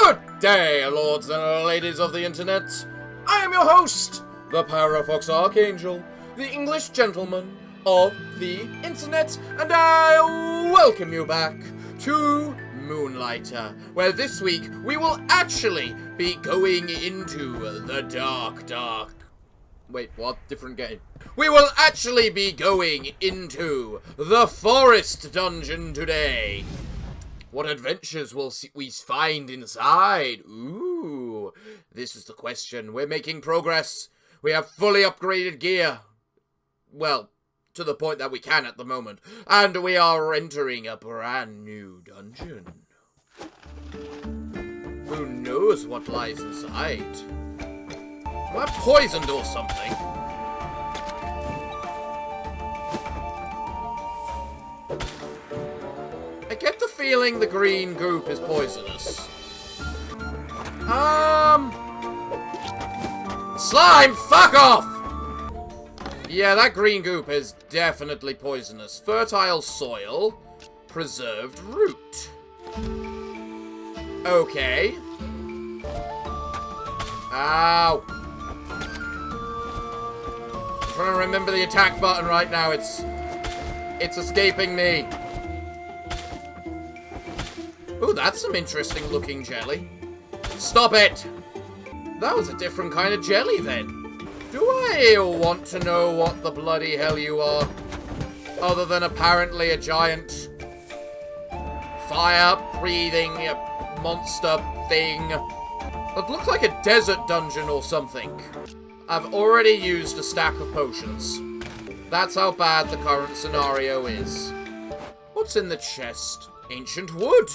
Good day, lords and ladies of the internet. I am your host, the Parafox Archangel, the English gentleman of the internet, and I welcome you back to Moonlighter, where this week we will actually be going into the dark. Wait, what? Different game. We will actually be going into the forest dungeon today. What adventures will we find inside? Ooh, this is the question. We're making progress. We have fully upgraded gear. Well, to the point that we can at the moment. And we are entering a brand new dungeon. Who knows what lies inside? Am I poisoned or something? I get the feeling the green goop is poisonous. Slime, fuck off! Yeah, that green goop is definitely poisonous. Fertile soil, preserved root. Okay. Ow. I'm trying to remember the attack button right now. It's escaping me. Ooh, that's some interesting looking jelly. Stop it! That was a different kind of jelly then. Do I want to know what the bloody hell you are? Other than apparently a giant fire-breathing monster thing. That looks like a desert dungeon or something. I've already used a stack of potions. That's how bad the current scenario is. What's in the chest? Ancient wood.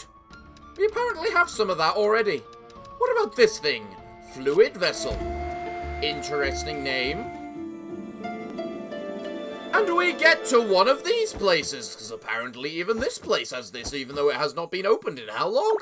We apparently have some of that already. What about this thing? Fluid vessel. Interesting name. And we get to one of these places, because apparently even this place has this, even though it has not been opened in how long?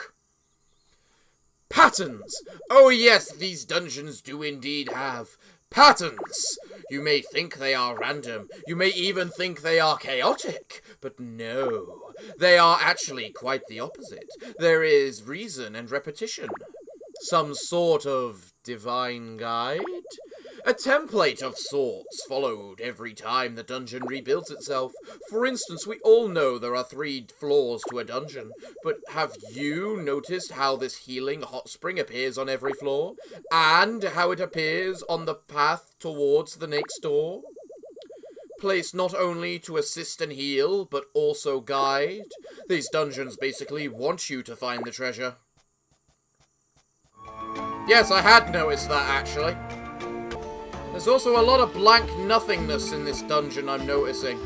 Patterns! Oh yes, these dungeons do indeed have patterns. You may think they are random. You may even think they are chaotic. But no, they are actually quite the opposite. There is reason and repetition. Some sort of divine guide? A template of sorts followed every time the dungeon rebuilds itself. For instance, we all know there are 3 floors to a dungeon, but have you noticed how this healing hot spring appears on every floor? And how it appears on the path towards the next door? Placed not only to assist and heal, but also guide. These dungeons basically want you to find the treasure. Yes, I had noticed that, actually. There's also a lot of blank nothingness in this dungeon, I'm noticing.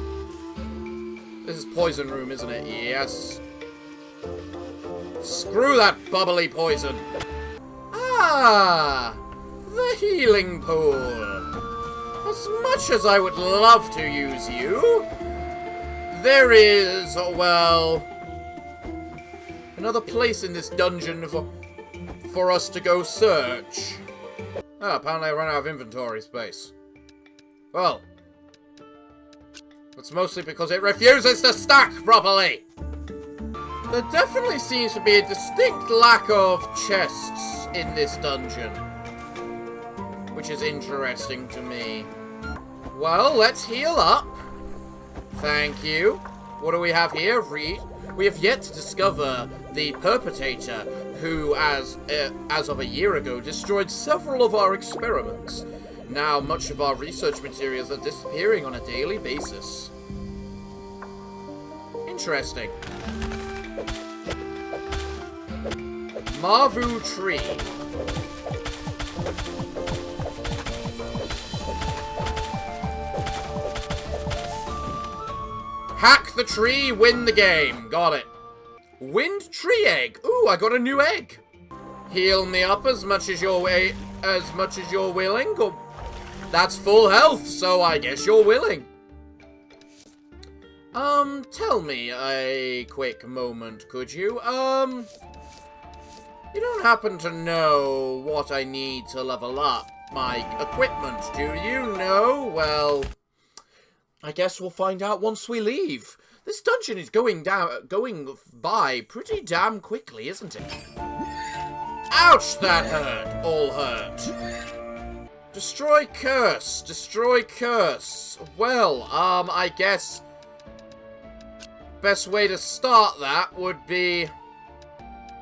This is poison room, isn't it? Yes. Screw that bubbly poison. Ah! The healing pool. As much as I would love to use you, there is, well, another place in this dungeon for us to go search. Oh, apparently I ran out of inventory space. Well, it's mostly because it refuses to stack properly. There definitely seems to be a distinct lack of chests in this dungeon, which is interesting to me. Well, let's heal up. Thank you. What do we have here? Read. We have yet to discover the perpetrator who, as of a year ago, destroyed several of our experiments. Now, much of our research materials are disappearing on a daily basis. Interesting. Mavu tree. Hack the tree, win the game. Got it. Wind tree egg. Ooh, I got a new egg. Heal me up as much as you're willing. Or that's full health, so I guess you're willing. Tell me a quick moment, could you? You don't happen to know what I need to level up my equipment, do you? No? Well, I guess we'll find out once we leave. This dungeon is going by pretty damn quickly, isn't it? Ouch, that hurt. All hurt. Destroy curse. Destroy curse. Well, I guess best way to start that would be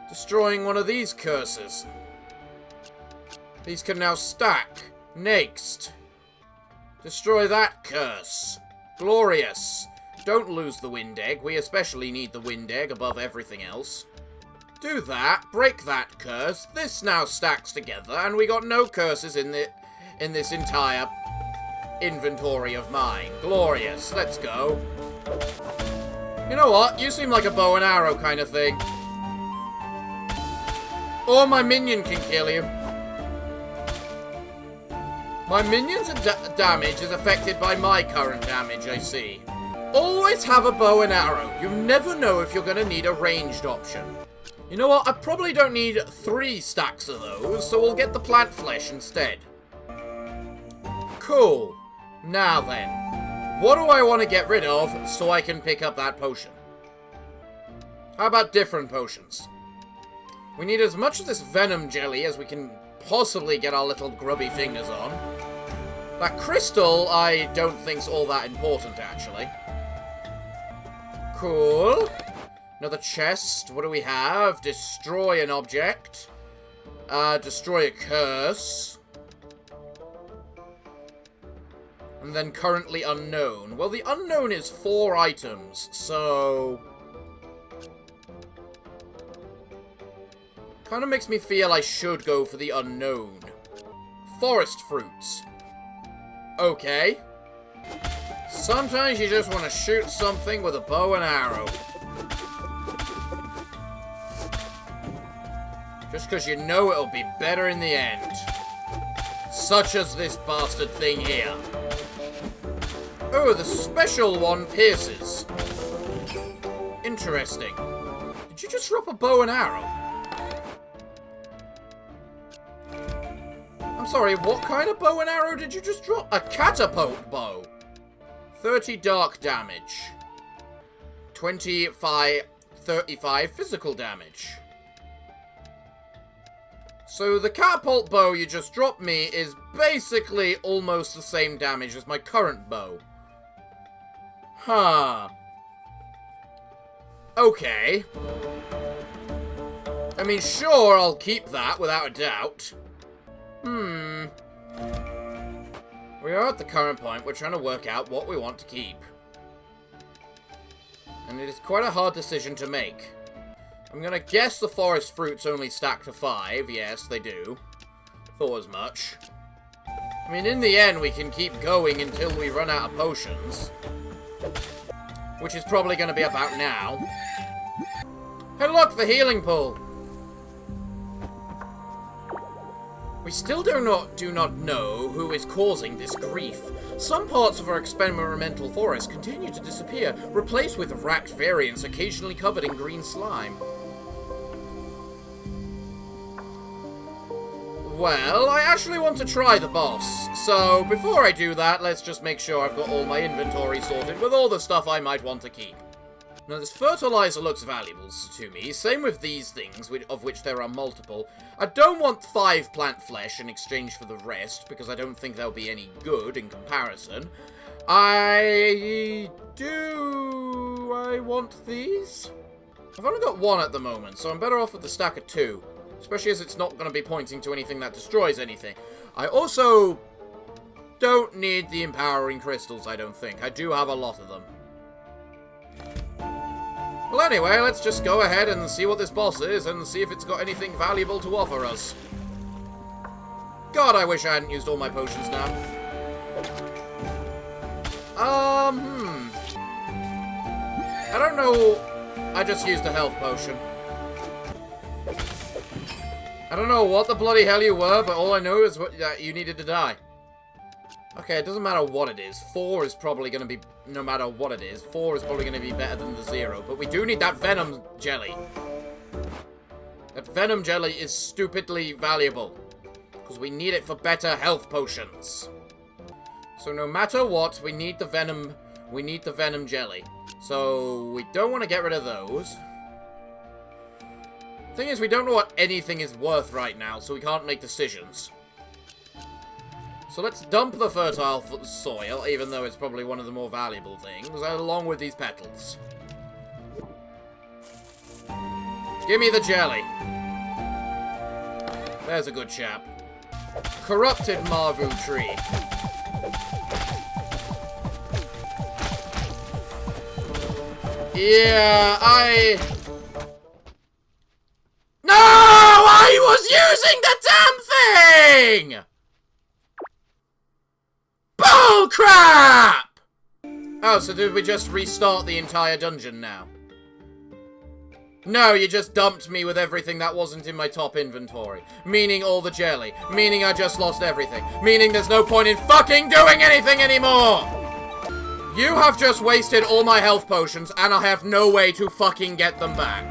destroying one of these curses. These can now stack. Next. Destroy that curse. Glorious. Don't lose the wind egg. We especially need the wind egg above everything else. Do that. Break that curse. This now stacks together, and we got no curses in this entire inventory of mine. Glorious. Let's go. You know what? You seem like a bow and arrow kind of thing. Or my minion can kill you. My minion's damage is affected by my current damage, I see. Always have a bow and arrow. You never know if you're going to need a ranged option. You know what? I probably don't need 3 stacks of those, so we'll get the plant flesh instead. Cool. Now then, what do I want to get rid of so I can pick up that potion? How about different potions? We need as much of this venom jelly as we can possibly get our little grubby fingers on. That crystal, I don't think's all that important, actually. Cool. Another chest. What do we have? Destroy an object. Destroy a curse. And then currently unknown. Well, the unknown is 4 items, so kind of makes me feel I should go for the unknown. Forest fruits. Okay. Sometimes you just want to shoot something with a bow and arrow. Just because you know it'll be better in the end. Such as this bastard thing here. Oh, the special one pierces. Interesting. Did you just drop a bow and arrow? I'm sorry, what kind of bow and arrow did you just drop? A catapult bow. 30 dark damage. 35 physical damage. So the catapult bow you just dropped me is basically almost the same damage as my current bow. Huh. Okay. I mean, sure, I'll keep that without a doubt. We are at the current point. We're trying to work out what we want to keep. And it is quite a hard decision to make. I'm gonna guess the forest fruits only stack to 5. Yes, they do. Thought as much. I mean, in the end, we can keep going until we run out of potions. Which is probably gonna be about now. Hey, look! The healing pool! We still do not know who is causing this grief. Some parts of our experimental forest continue to disappear, replaced with racked variants occasionally covered in green slime. Well, I actually want to try the boss, so before I do that, let's just make sure I've got all my inventory sorted with all the stuff I might want to keep. Now, this fertilizer looks valuable to me. Same with these things, of which there are multiple. I don't want 5 plant flesh in exchange for the rest, because I don't think they'll be any good in comparison. I want these? I've only got 1 at the moment, so I'm better off with the stack of 2. Especially as it's not going to be pointing to anything that destroys anything. I also don't need the empowering crystals, I don't think. I do have a lot of them. Well, anyway, let's just go ahead and see what this boss is and see if it's got anything valuable to offer us. God, I wish I hadn't used all my potions now. I don't know. I just used a health potion. I don't know what the bloody hell you were, but all I know is that you needed to die. Okay, it doesn't matter what it is. 4 is probably going to be, no matter what it is, 4 is probably going to be better than the 0. But we do need that venom jelly. That venom jelly is stupidly valuable. Because we need it for better health potions. So no matter what, we need the venom jelly. So we don't want to get rid of those. Thing is, we don't know what anything is worth right now, so we can't make decisions. So let's dump the fertile soil, even though it's probably one of the more valuable things, along with these petals. Give me the jelly. There's a good chap. Corrupted Marvu tree. Yeah, No! I was using the damn thing! Bullcrap! Oh, so did we just restart the entire dungeon now? No, you just dumped me with everything that wasn't in my top inventory. Meaning all the jelly. Meaning I just lost everything. Meaning there's no point in fucking doing anything anymore! You have just wasted all my health potions, and I have no way to fucking get them back.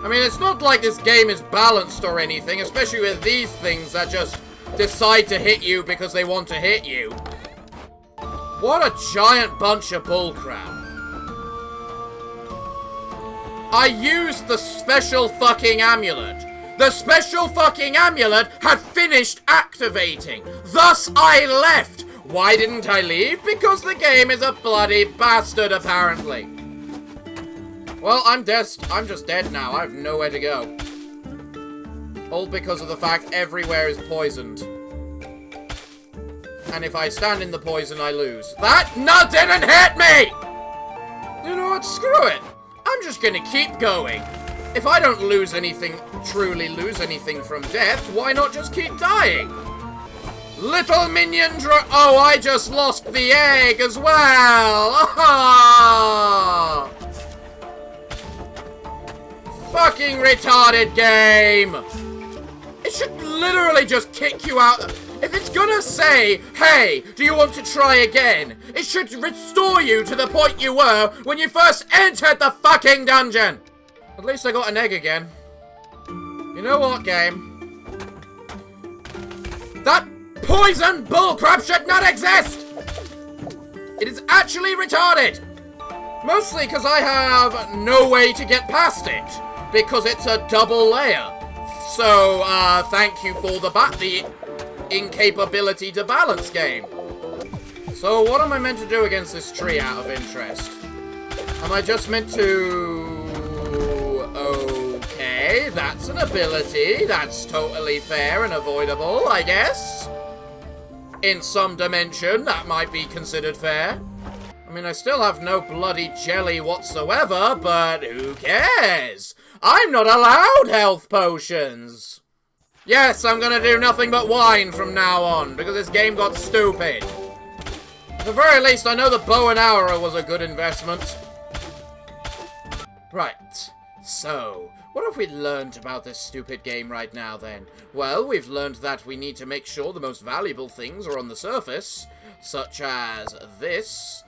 I mean, it's not like this game is balanced or anything, especially with these things that just decide to hit you because they want to hit you. What a giant bunch of bullcrap. I used the special fucking amulet. The special fucking amulet had finished activating. Thus, I left. Why didn't I leave? Because the game is a bloody bastard, apparently. Well, I'm just dead now. I have nowhere to go. All because of the fact everywhere is poisoned. And if I stand in the poison, I lose. That nut didn't hit me! You know what? Screw it. I'm just gonna keep going. If I don't truly lose anything from death, why not just keep dying? Little minion oh, I just lost the egg as well! Fucking retarded game! It should literally just kick you out. If it's gonna say, hey, do you want to try again? It should restore you to the point you were when you first entered the fucking dungeon! At least I got an egg again. You know what, game? That poison bullcrap should not exist! It is actually retarded! Mostly because I have no way to get past it. Because it's a double layer. So, thank you for the incapability to balance game. So, what am I meant to do against this tree out of interest? Am I just meant to... Okay, that's an ability. That's totally fair and avoidable, I guess. In some dimension, that might be considered fair. I mean, I still have no bloody jelly whatsoever, but who cares? I'm not allowed health potions! Yes, I'm gonna do nothing but whine from now on, because this game got stupid. At the very least, I know the bow and arrow was a good investment. Right, so, what have we learned about this stupid game right now, then? Well, we've learned that we need to make sure the most valuable things are on the surface, such as this.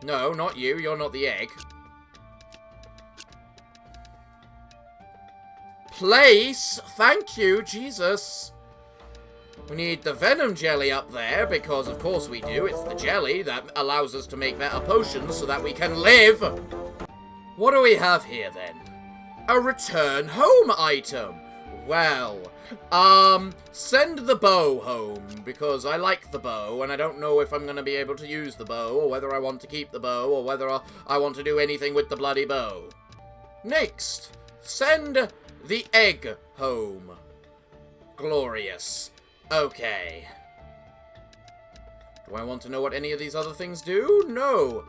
No, not you, you're not the egg. Place! Thank you, Jesus. We need the venom jelly up there, because of course we do. It's the jelly that allows us to make better potions so that we can live. What do we have here, then? A return home item. Well, send the bow home, because I like the bow, and I don't know if I'm going to be able to use the bow, or whether I want to keep the bow, or whether I want to do anything with the bloody bow. Next, send the egg home. Glorious. Okay. Do I want to know what any of these other things do? No.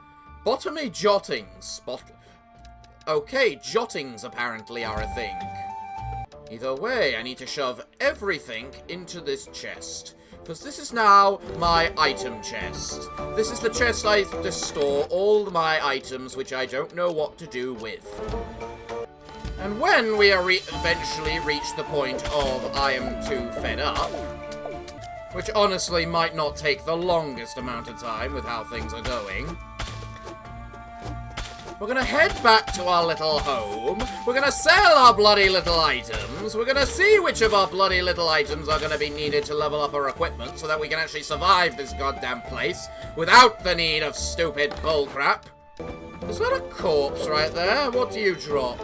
Botany jottings. Okay, jottings apparently are a thing. Either way, I need to shove everything into this chest. Because this is now my item chest. This is the chest I just store all my items which I don't know what to do with. And when we are eventually reach the point of I am too fed up, which honestly might not take the longest amount of time with how things are going, we're gonna head back to our little home, we're gonna sell our bloody little items, we're gonna see which of our bloody little items are gonna be needed to level up our equipment so that we can actually survive this goddamn place without the need of stupid bullcrap. Is that a corpse right there? What do you drop?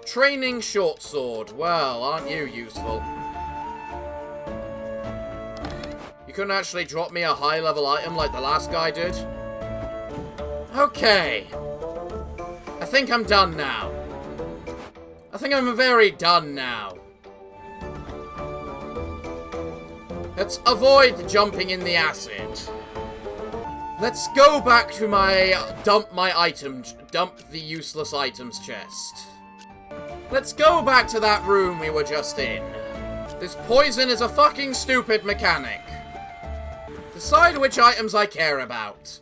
Training short sword. Well, aren't you useful? You couldn't actually drop me a high-level item like the last guy did? Okay. I think I'm done now. I think I'm very done now. Let's avoid jumping in the acid. Let's go back to my dump the useless items chest. Let's go back to that room we were just in. This poison is a fucking stupid mechanic. Decide which items I care about.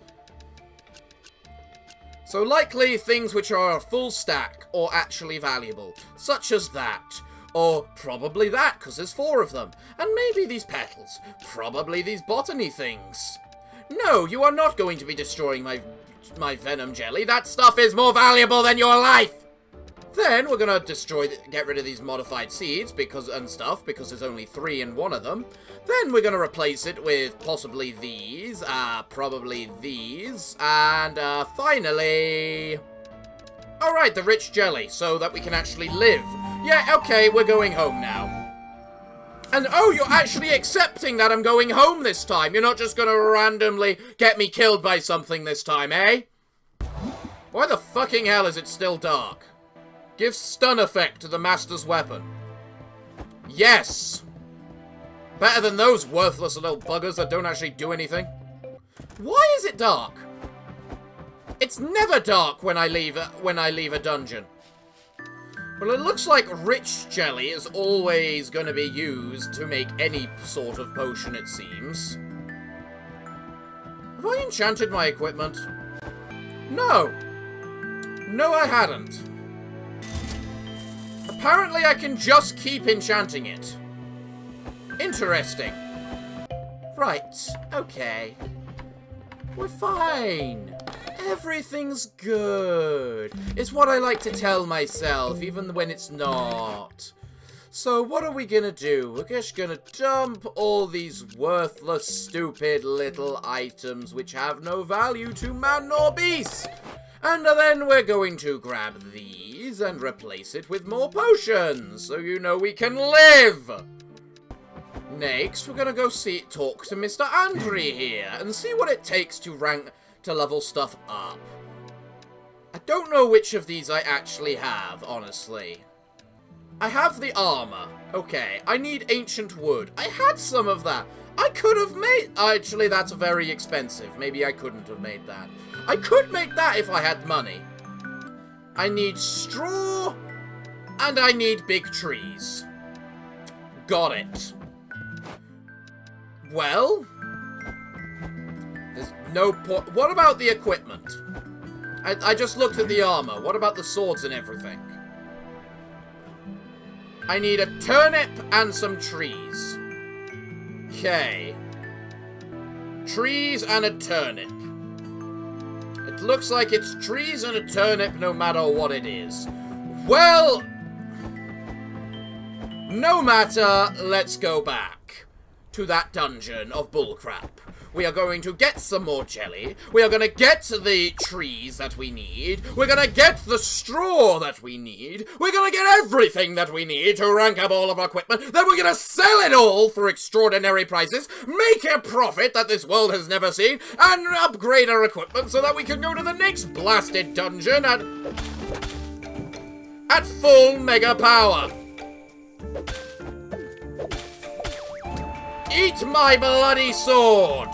So likely things which are a full stack or actually valuable, such as that. Or probably that, because there's 4 of them. And maybe these petals. Probably these botany things. No, you are not going to be destroying my venom jelly. That stuff is more valuable than your life! Then we're gonna get rid of these modified seeds because there's only 3 in one of them. Then we're gonna replace it with possibly these, probably these, and finally... Alright, the rich jelly, so that we can actually live. Yeah, okay, we're going home now. And oh, you're actually accepting that I'm going home this time. You're not just gonna randomly get me killed by something this time, eh? Why the fucking hell is it still dark? Give stun effect to the master's weapon. Yes! Better than those worthless little buggers that don't actually do anything. Why is it dark? It's never dark when I leave a dungeon. Well, it looks like rich jelly is always going to be used to make any sort of potion, it seems. Have I enchanted my equipment? No. No, I hadn't. Apparently, I can just keep enchanting it. Interesting. Right, okay. We're fine. Everything's good. It's what I like to tell myself, even when it's not. So what are we gonna do? We're just gonna dump all these worthless, stupid little items which have no value to man nor beast. And then we're going to grab these and replace it with more potions, so you know we can live. Next, we're gonna go talk to Mr. Andre here and see what it takes to level stuff up. I don't know which of these I actually have, honestly. I have the armor. Okay, I need ancient wood. I had some of that. I could have made... Actually, that's very expensive. Maybe I couldn't have made that. I could make that if I had money. I need straw, and I need big trees. Got it. Well... There's no point. What about the equipment? I just looked at the armor. What about the swords and everything? I need a turnip and some trees. Okay. Trees and a turnip. It looks like it's trees and a turnip no matter what it is. Well, no matter, let's go back to that dungeon of bullcrap. We are going to get some more jelly. We are going to get the trees that we need. We're going to get the straw that we need. We're going to get everything that we need to rank up all of our equipment. Then we're going to sell it all for extraordinary prices, make a profit that this world has never seen, and upgrade our equipment so that we can go to the next blasted dungeon at full mega power. Eat my bloody sword!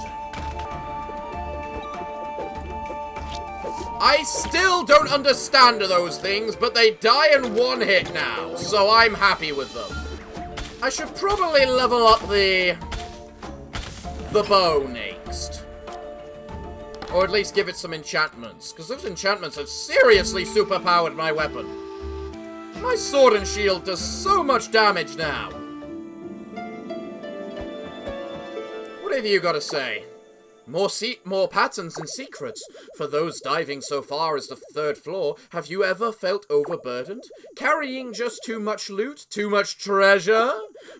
I still don't understand those things, but they die in one hit now, so I'm happy with them. I should probably level up the bow next. Or at least give it some enchantments, because those enchantments have seriously superpowered my weapon. My sword and shield does so much damage now. What have you got to say? More patterns and secrets. For those diving so far as the 3rd floor, have you ever felt overburdened? Carrying just too much loot? Too much treasure?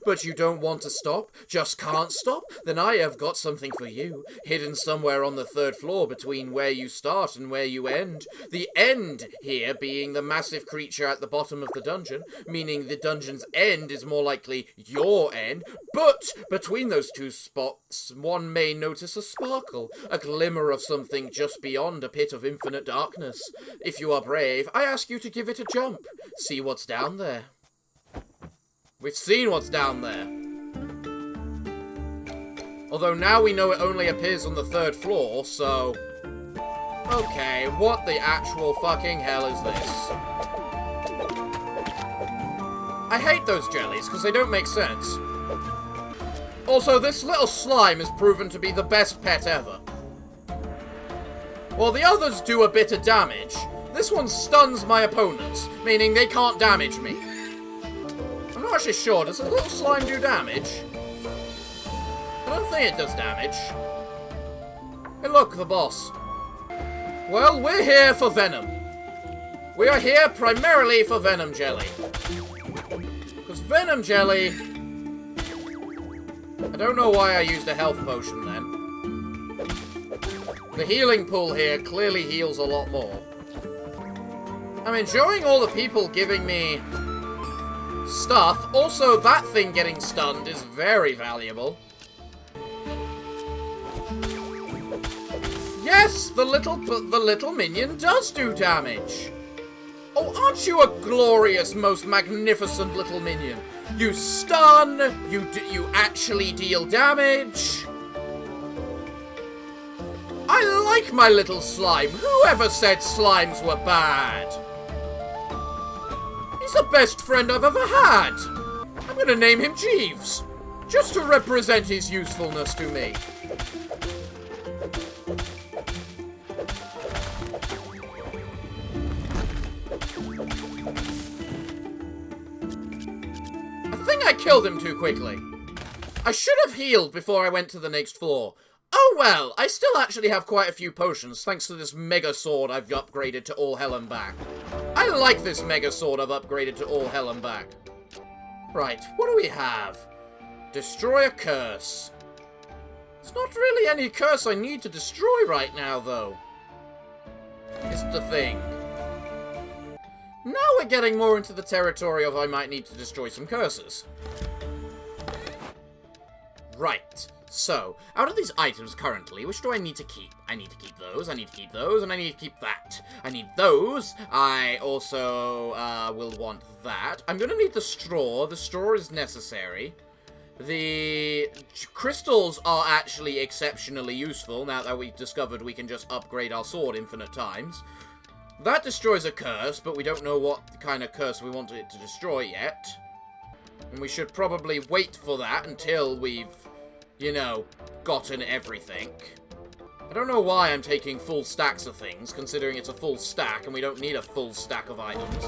But you don't want to stop? Just can't stop? Then I have got something for you, hidden somewhere on the 3rd floor between where you start and where you end. The end here being the massive creature at the bottom of the dungeon, meaning the dungeon's end is more likely your end. But between those two spots, one may notice a sparkle, a glimmer of something just beyond a pit of infinite darkness. If you are brave, I ask you to give it a jump. See what's down there. We've seen what's down there. Although now we know it only appears on the 3rd floor, so... Okay, what the actual fucking hell is this? I hate those jellies, because they don't make sense. Also, this little slime is proven to be the best pet ever. While the others do a bit of damage, this one stuns my opponents, meaning they can't damage me. I'm not actually sure, does this little slime do damage? I don't think it does damage. Hey look, the boss. Well, we're here for Venom. We are here primarily for Venom Jelly. Because Venom Jelly... I don't know why I used a health potion then. The healing pool here clearly heals a lot more. I'm enjoying all the people giving me stuff. Also, that thing getting stunned is very valuable. Yes, the little minion does do damage. Oh, aren't you a glorious, most magnificent little minion? You stun, you actually deal damage. I like my little slime. Whoever said slimes were bad? He's the best friend I've ever had. I'm gonna name him Jeeves, just to represent his usefulness to me. I killed him too quickly. I should have healed before I went to the next floor. Oh well, I still actually have quite a few potions thanks to this mega sword I've upgraded to all hell and back. I like this mega sword I've upgraded to all hell and back. Right, what do we have? Destroy a curse. It's not really any curse I need to destroy right now, though. It's the thing. Now we're getting more into the territory of I might need to destroy some curses. Right, so, out of these items currently, which do I need to keep? I need to keep those, I need to keep those, and I need to keep that. I need those. I also will want that. I'm going to need the straw. The straw is necessary. The crystals are actually exceptionally useful now that we've discovered we can just upgrade our sword infinite times. That destroys a curse, but we don't know what kind of curse we want it to destroy yet. And we should probably wait for that until we've, you know, gotten everything. I don't know why I'm taking full stacks of things, considering it's a full stack and we don't need a full stack of items.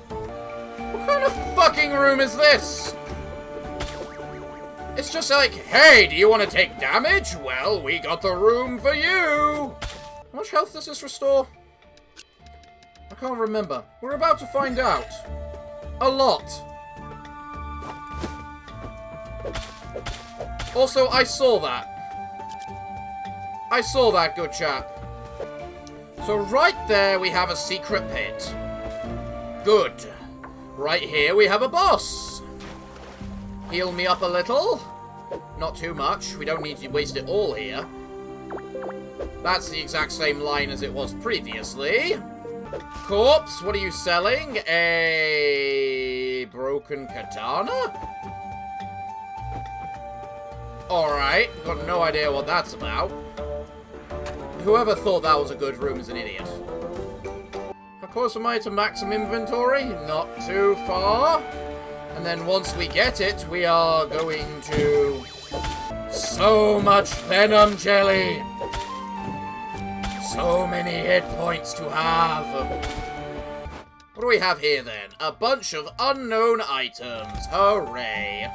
What kind of fucking room is this? It's just like, hey, do you want to take damage? Well, we got the room for you. How much health does this restore? I can't remember. We're about to find out. A lot. Also, I saw that. I saw that, good chap. So right there we have a secret pit. Good. Right here we have a boss. Heal me up a little. Not too much. We don't need to waste it all here. That's the exact same line as it was previously. Corpse, what are you selling? A broken katana? Alright, got no idea what that's about. Whoever thought that was a good room is an idiot. How close am I to maximum inventory? Not too far. And then once we get it, we are going to... So much Venom Jelly! So many hit points to have. What do we have here then? A bunch of unknown items. Hooray.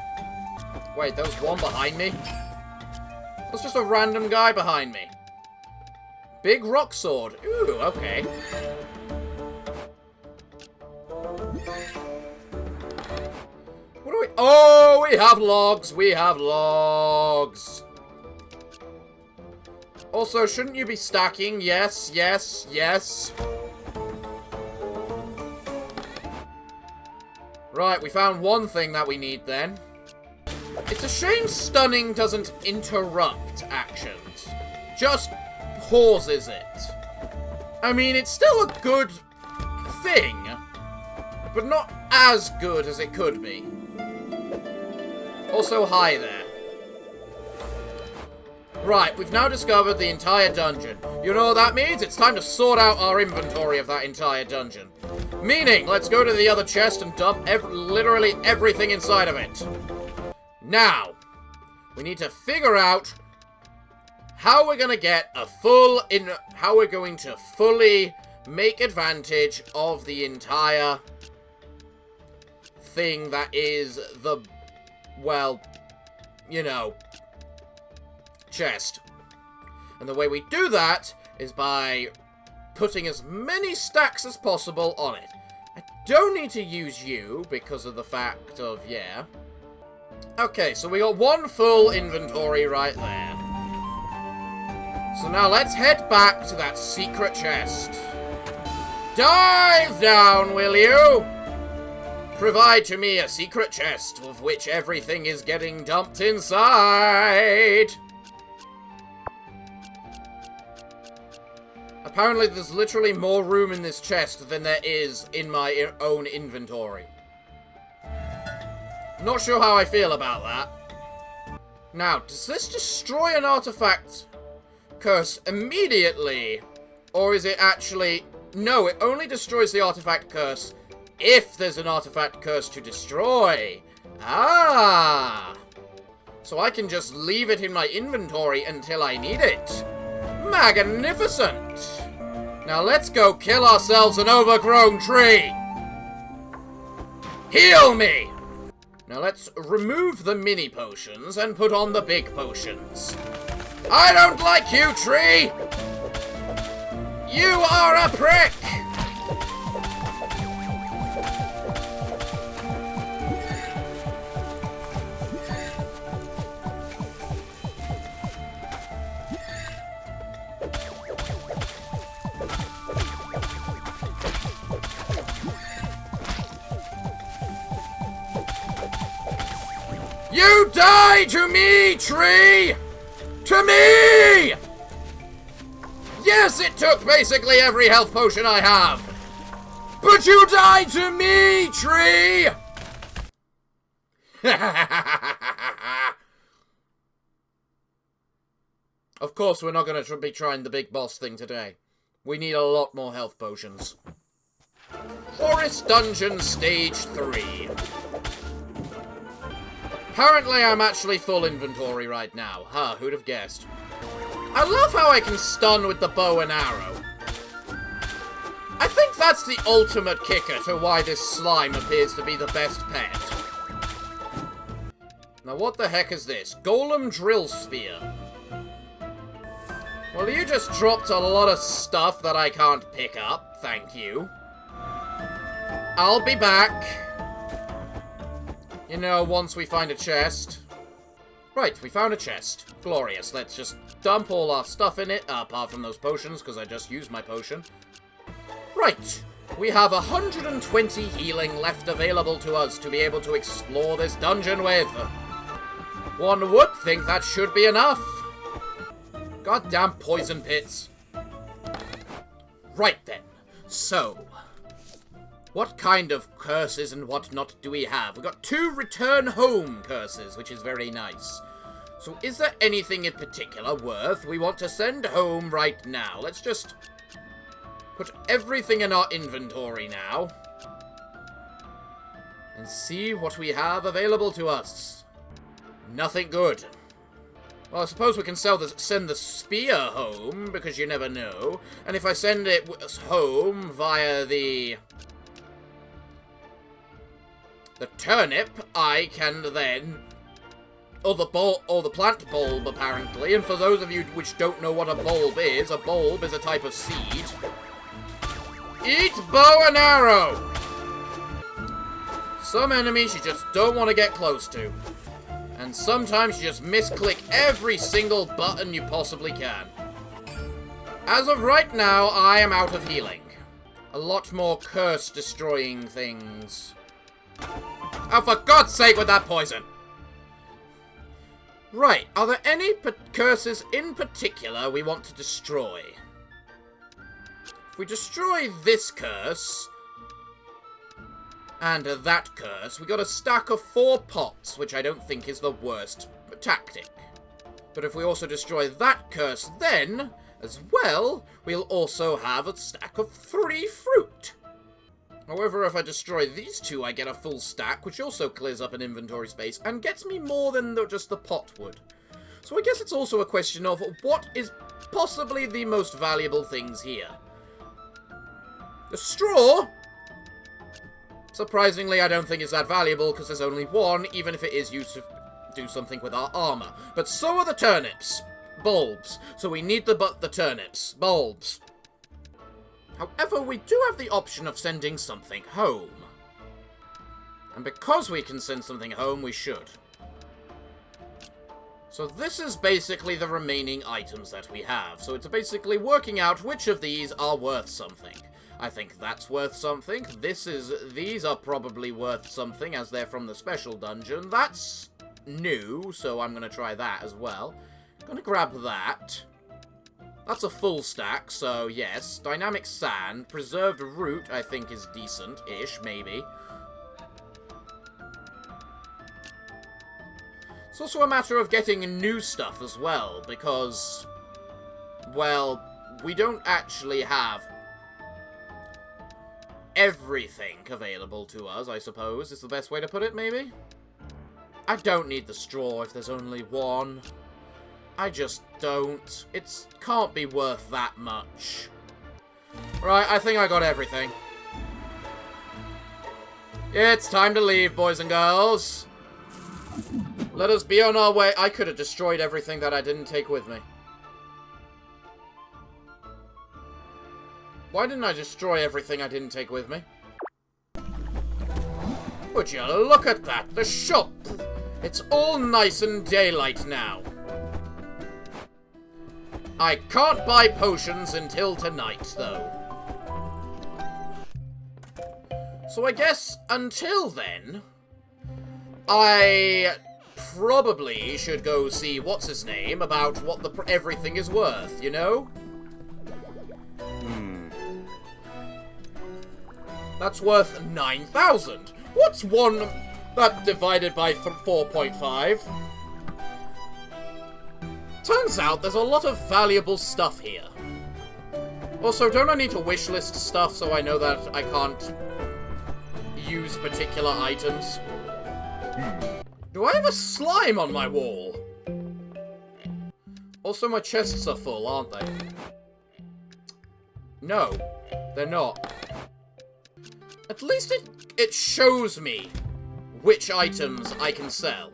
Wait, there was one behind me? That's just a random guy behind me. Big rock sword. Ooh, okay. What do we... Oh, Oh, we have logs. We have logs. Also, shouldn't you be stacking? Yes, yes, yes. Right, we found one thing that we need then. It's a shame stunning doesn't interrupt actions. Just pauses it. I mean, it's still a good thing, but not as good as it could be. Also, hi there. Right, we've now discovered the entire dungeon. You know what that means? It's time to sort out our inventory of that entire dungeon. Meaning, let's go to the other chest and dump literally everything inside of it. Now, we need to figure out how we're going to get a how we're going to fully make advantage of the entire thing that is the, well, you know, chest. And the way we do that is by putting as many stacks as possible on it. I don't need to use you because of the fact of, yeah. Okay, so we got one full inventory right there. So now let's head back to that secret chest. Dive down, will you? Provide to me a secret chest of which everything is getting dumped inside. Apparently there's literally more room in this chest than there is in my own inventory. Not sure how I feel about that. Now, does this destroy an artifact curse immediately? Or is it actually... No, it only destroys the artifact curse if there's an artifact curse to destroy. Ah! So I can just leave it in my inventory until I need it. Magnificent! Now let's go kill ourselves an overgrown tree! Heal me! Now let's remove the mini potions and put on the big potions. I don't like you, tree! You are a prick! You die to me, tree! To me! Yes, it took basically every health potion I have. But you died to me, tree! Of course, we're not going to be trying the big boss thing today. We need a lot more health potions. Forest Dungeon Stage 3. Apparently, I'm actually full inventory right now. Huh, who'd have guessed? I love how I can stun with the bow and arrow. I think that's the ultimate kicker to why this slime appears to be the best pet. Now, what the heck is this? Golem Drill Spear. Well, you just dropped a lot of stuff that I can't pick up. Thank you. I'll be back. You know, once we find a chest. Right, we found a chest. Glorious. Let's just dump all our stuff in it, apart from those potions, because I just used my potion. Right. We have 120 healing left available to us to be able to explore this dungeon with. One would think that should be enough. Goddamn poison pits. Right then. So... what kind of curses and whatnot do we have? We've got 2 return home curses, which is very nice. So is there anything in particular worth we want to send home right now? Let's just put everything in our inventory now. And see what we have available to us. Nothing good. Well, I suppose we can send the spear home, because you never know. And if I send it home via the turnip, I can then... or the plant bulb, apparently. And for those of you which don't know what a bulb is a type of seed. Eat bow and arrow! Some enemies you just don't want to get close to. And sometimes you just misclick every single button you possibly can. As of right now, I am out of healing. A lot more curse-destroying things. Oh, for God's sake with that poison! Right, are there any curses in particular we want to destroy? If we destroy this curse, and that curse, we got a stack of 4 pots, which I don't think is the worst tactic. But if we also destroy that curse then, as well, we'll also have a stack of 3 fruit. However, if I destroy these 2, I get a full stack, which also clears up an inventory space, and gets me more than just the pot would. So I guess it's also a question of what is possibly the most valuable things here. The straw? Surprisingly, I don't think it's that valuable, because there's only 1, even if it is used to do something with our armor. But so are the turnips. Bulbs. So we need the turnips. Bulbs. However, we do have the option of sending something home. And because we can send something home, we should. So this is basically the remaining items that we have. So it's basically working out which of these are worth something. I think that's worth something. These are probably worth something, as they're from the special dungeon. That's new, so I'm going to try that as well. Gonna grab that. That's a full stack, so yes. Dynamic sand. Preserved root, I think, is decent-ish, maybe. It's also a matter of getting new stuff as well, because, well, we don't actually have everything available to us, I suppose, is the best way to put it, maybe? I don't need the straw if there's only 1. I just don't. It can't be worth that much. Right, I think I got everything. It's time to leave, boys and girls. Let us be on our way. I could have destroyed everything that I didn't take with me. Why didn't I destroy everything I didn't take with me? Would you look at that? The shop. It's all nice and daylight now. I can't buy potions until tonight, though. So I guess until then, I probably should go see what's-his-name about what everything is worth, you know? That's worth 9,000. What's one that divided by 4.5? Turns out there's a lot of valuable stuff here. Also, don't I need to wishlist stuff so I know that I can't use particular items? Do I have a slime on my wall? Also, my chests are full, aren't they? No, they're not. At least it shows me which items I can sell.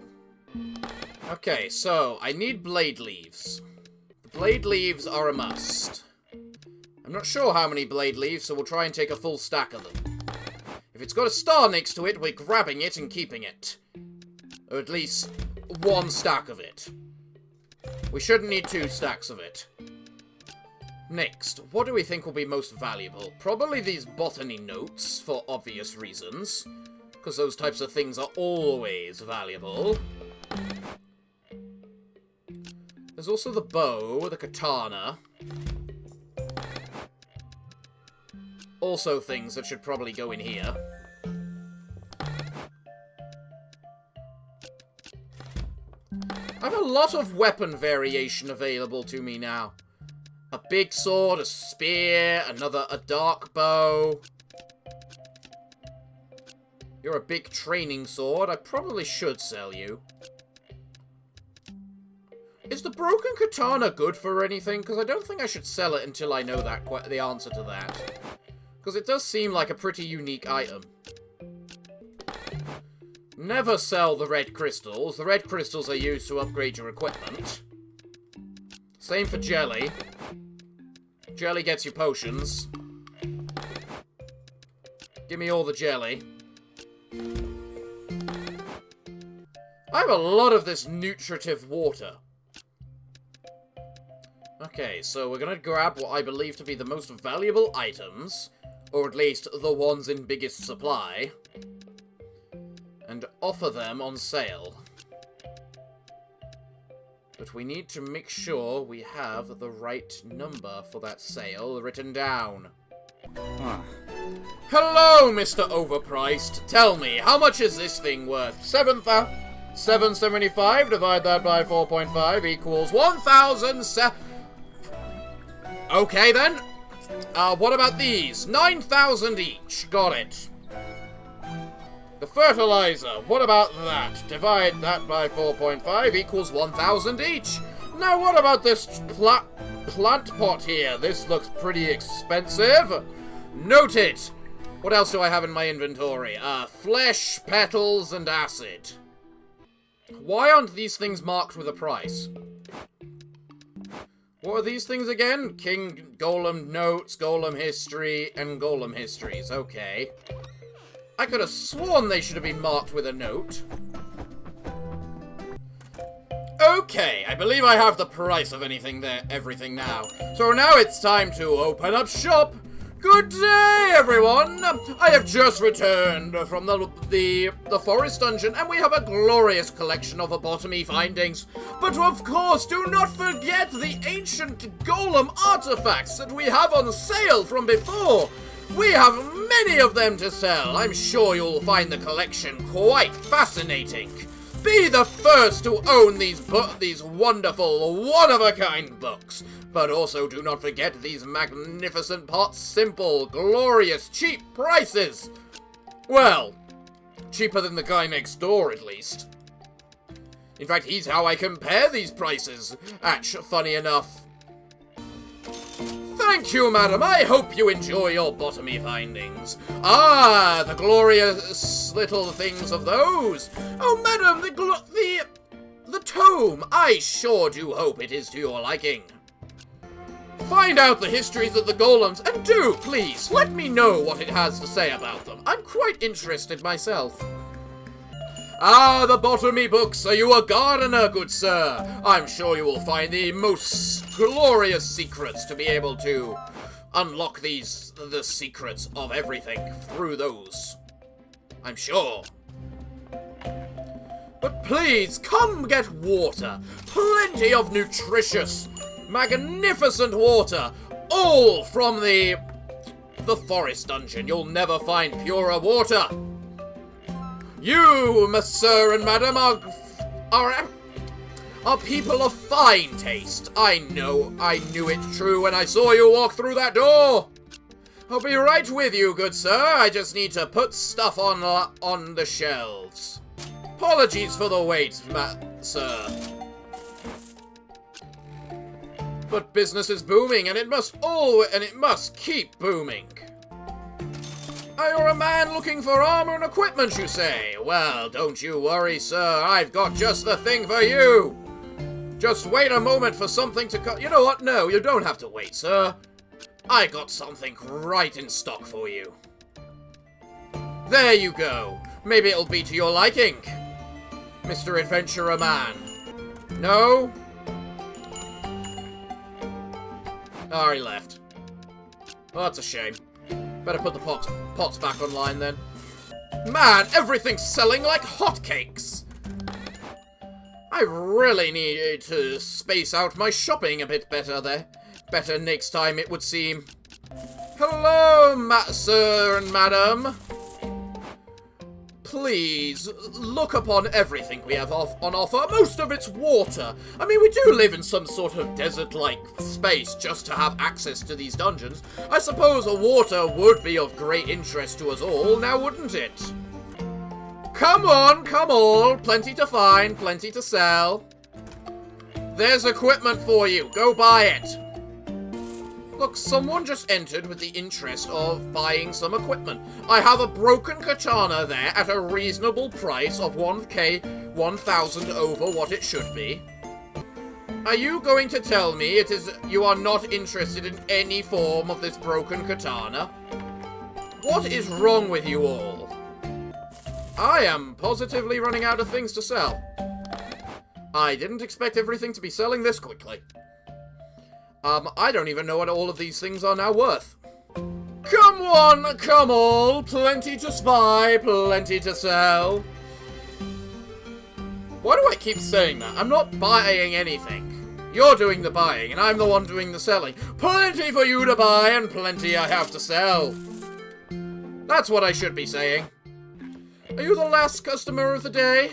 Okay, so I need blade leaves. The blade leaves are a must. I'm not sure how many blade leaves, so we'll try and take a full stack of them. If it's got a star next to it, we're grabbing it and keeping it. Or at least 1 stack of it. We shouldn't need 2 stacks of it. Next, what do we think will be most valuable? Probably these botany notes, for obvious reasons. Because those types of things are always valuable. There's also the bow, the katana. Also things that should probably go in here. I have a lot of weapon variation available to me now. A big sword, a spear, a dark bow. You're a big training sword. I probably should sell you. Is the broken katana good for anything? Because I don't think I should sell it until I know the answer to that. Because it does seem like a pretty unique item. Never sell the red crystals. The red crystals are used to upgrade your equipment. Same for jelly. Jelly gets you potions. Give me all the jelly. I have a lot of this nutritive water. Okay, so we're gonna grab what I believe to be the most valuable items, or at least the ones in biggest supply, and offer them on sale. But we need to make sure we have the right number for that sale written down. Hello, Mr. Overpriced. Tell me, how much is this thing worth? 775, divide that by 4.5 equals 1,000. Okay, then. What about these? 9,000 each. Got it. The fertilizer, what about that? Divide that by 4.5 equals 1,000 each. Now, what about this plant pot here? This looks pretty expensive. Noted. What else do I have in my inventory? Flesh, petals, and acid. Why aren't these things marked with a price? What are these things again? King Golem Notes, Golem History, and Golem Histories. Okay. I could have sworn they should have been marked with a note. Okay, I believe I have the price of everything now. So now it's time to open up shop. Good day, everyone! I have just returned from the forest dungeon, and we have a glorious collection of botany findings. But of course, do not forget the ancient golem artifacts that we have on sale from before. We have many of them to sell. I'm sure you'll find the collection quite fascinating. Be the first to own these wonderful, one-of-a-kind books. But also do not forget these magnificent pots, simple, glorious, cheap prices. Well, cheaper than the guy next door, at least. In fact, he's how I compare these prices. Funny enough. Thank you, madam. I hope you enjoy your botany findings. Ah, the glorious little things of those. Oh, madam, the tome. I sure do hope it is to your liking. Find out the histories of the golems, and do, please, let me know what it has to say about them. I'm quite interested myself. Ah, the botany books. Are you a gardener, good sir? I'm sure you will find the most glorious secrets to be able to unlock the secrets of everything through those. I'm sure. But please, come get water. Plenty of nutritious, magnificent water. All from the forest dungeon. You'll never find purer water. You, sir and madam, are people of fine taste. I knew it true when I saw you walk through that door. I'll be right with you, good sir. I just need to put stuff on the shelves. Apologies for the wait, sir. But business is booming, and it must keep booming. You're a man looking for armor and equipment, you say? Well, don't you worry, sir. I've got just the thing for you. Just wait a moment for something to come. You know what? No, you don't have to wait, sir. I got something right in stock for you. There you go. Maybe it'll be to your liking, Mr. Adventurer Man. No? Oh, he left. Well, that's a shame. Better put the pots back online then. Man, everything's selling like hotcakes. I really need to space out my shopping a bit better there. Better next time, it would seem. Hello, sir and madam. Please, look upon everything we have on offer. Most of it's water. I mean, we do live in some sort of desert-like space just to have access to these dungeons. I suppose water would be of great interest to us all, now wouldn't it? Come on, come on. Plenty to find, plenty to sell. There's equipment for you. Go buy it. Look, someone just entered with the interest of buying some equipment. I have a broken katana there at a reasonable price of 1,000 over what it should be. Are you going to tell me you are not interested in any form of this broken katana? What is wrong with you all? I am positively running out of things to sell. I didn't expect everything to be selling this quickly. I don't even know what all of these things are now worth. Come one, come all, plenty to buy, plenty to sell. Why do I keep saying that? I'm not buying anything. You're doing the buying, and I'm the one doing the selling. Plenty for you to buy, and plenty I have to sell. That's what I should be saying. Are you the last customer of the day?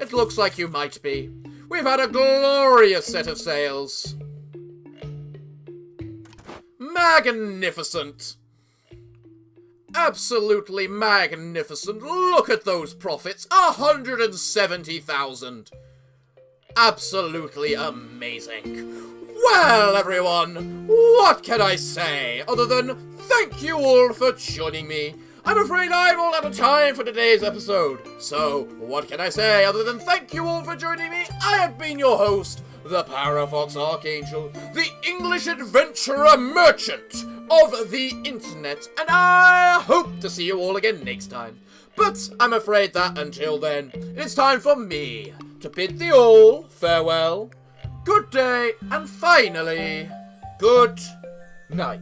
It looks like you might be. We've had a glorious set of sales. Magnificent. Absolutely magnificent. Look at those profits. 170,000. Absolutely amazing. Well, everyone, what can I say other than thank you all for joining me? I'm afraid I'm all out of time for today's episode. So, what can I say other than thank you all for joining me? I have been your host, the Parafox Archangel, the English adventurer merchant of the internet, and I hope to see you all again next time. But I'm afraid that until then, it's time for me to bid thee all farewell, good day, and finally, good night.